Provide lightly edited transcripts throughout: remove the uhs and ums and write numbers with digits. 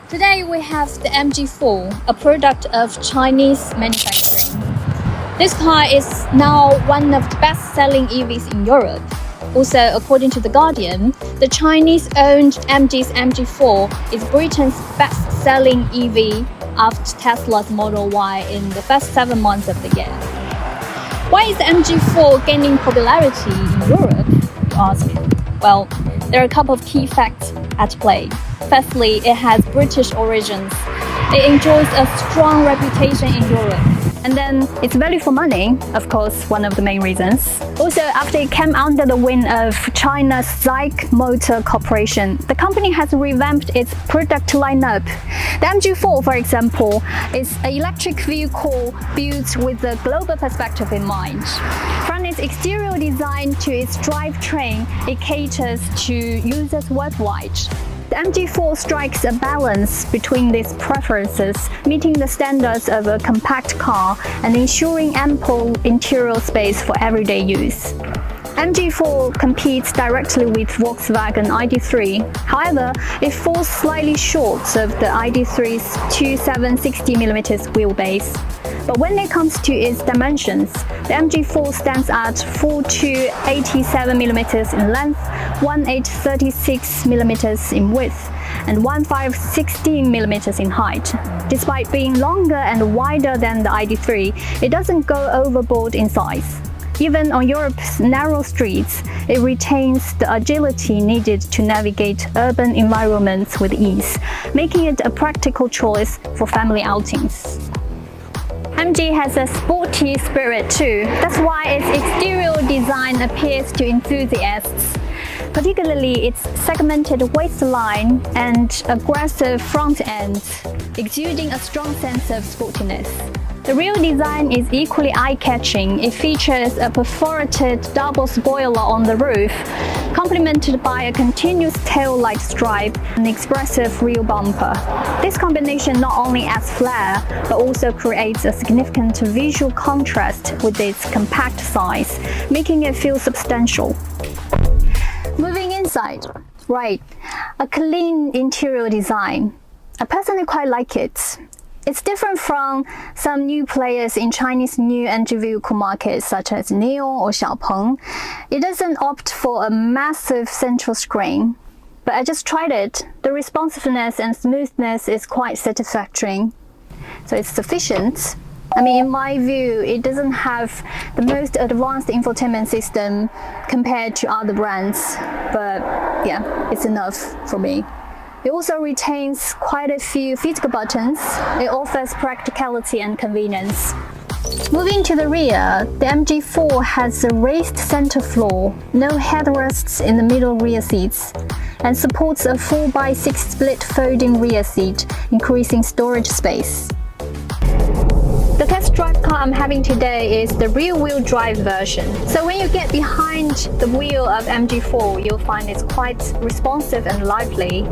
Today we have the MG4, a product of Chinese manufacturing. This car is now one of the best-selling EVs in Europe. Also, according to The Guardian, the Chinese-owned MG4 is Britain's best-selling EV after Tesla's Model Y in the first 7 months of the year. Why is the MG4 gaining popularity in Europe, you ask? Well, there are a couple of key facts at play. Firstly, it has British origins. It enjoys a strong reputation in Europe. And then its value for money, of course, one of the main reasons. Also, after it came under the wing of China's SAIC Motor Corporation, the company has revamped its product lineup. The MG4, for example, is an electric vehicle built with a global perspective in mind. From its exterior design to its drivetrain, it caters to users worldwide. The MG4 strikes a balance between these preferences, meeting the standards of a compact car and ensuring ample interior space for everyday use. MG4 competes directly with Volkswagen ID.3. However, it falls slightly short of the ID.3's 2760mm wheelbase. But when it comes to its dimensions, the MG4 stands at 4287mm in length, 1836mm in width, and 1516mm in height. Despite being longer and wider than the ID.3, it doesn't go overboard in size. Even on Europe's narrow streets, it retains the agility needed to navigate urban environments with ease, making it a practical choice for family outings. MG has a sporty spirit too. That's why its exterior design appeals to enthusiasts, particularly its segmented waistline and aggressive front end, exuding a strong sense of sportiness. The rear design is equally eye-catching. It features a perforated double spoiler on the roof, complemented by a continuous tail-light stripe and expressive rear bumper. This combination not only adds flair, but also creates a significant visual contrast with its compact size, making it feel substantial. Moving inside, right, a clean interior design. I personally quite like it. It's different from some new players in Chinese new entry vehicle markets such as Neon or Xiaopeng. It doesn't opt for a massive central screen, but I just tried it. The responsiveness and smoothness is quite satisfactory, so it's sufficient. I mean, in my view, it doesn't have the most advanced infotainment system compared to other brands, but yeah, it's enough for me. It also retains quite a few physical buttons. It offers practicality and convenience. Moving to the rear, the MG4 has a raised center floor, no headrests in the middle rear seats, and supports a 4x6 split folding rear seat, increasing storage space. The test drive car I'm having today is the rear-wheel drive version. So when you get behind the wheel of MG4, you'll find it's quite responsive and lively.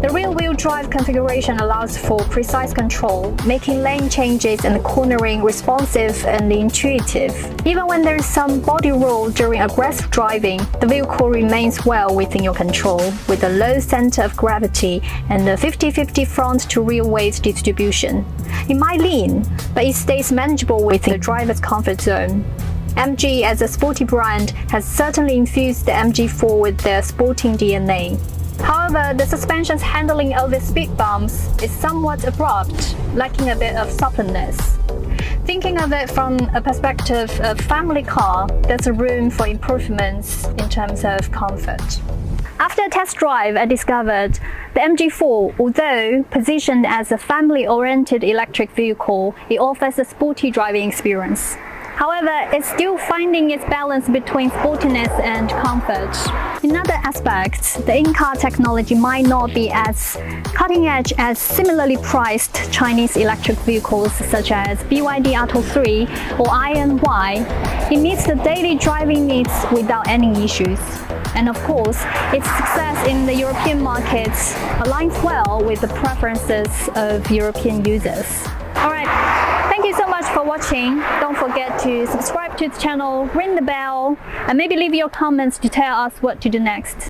The rear-wheel drive configuration allows for precise control, making lane changes and cornering responsive and intuitive. Even when there is some body roll during aggressive driving, the vehicle remains well within your control, with a low center of gravity and a 50-50 front-to-rear weight distribution. It might lean, but it stays manageable within the driver's comfort zone. MG, as a sporty brand, has certainly infused the MG4 with their sporting DNA. However, the suspension's handling over speed bumps is somewhat abrupt, lacking a bit of suppleness. Thinking of it from a perspective of family car, there's a room for improvements in terms of comfort. After a test drive, I discovered the MG4, although positioned as a family-oriented electric vehicle, it offers a sporty driving experience. However, it's still finding its balance between sportiness and comfort. In other aspects, the in-car technology might not be as cutting-edge as similarly priced Chinese electric vehicles such as BYD Atto 3 or INY. It meets the daily driving needs without any issues. And of course, its success in the European markets aligns well with the preferences of European users. Alright, thank you so much for watching. Don't forget to subscribe to the channel, ring the bell, and maybe leave your comments to tell us what to do next.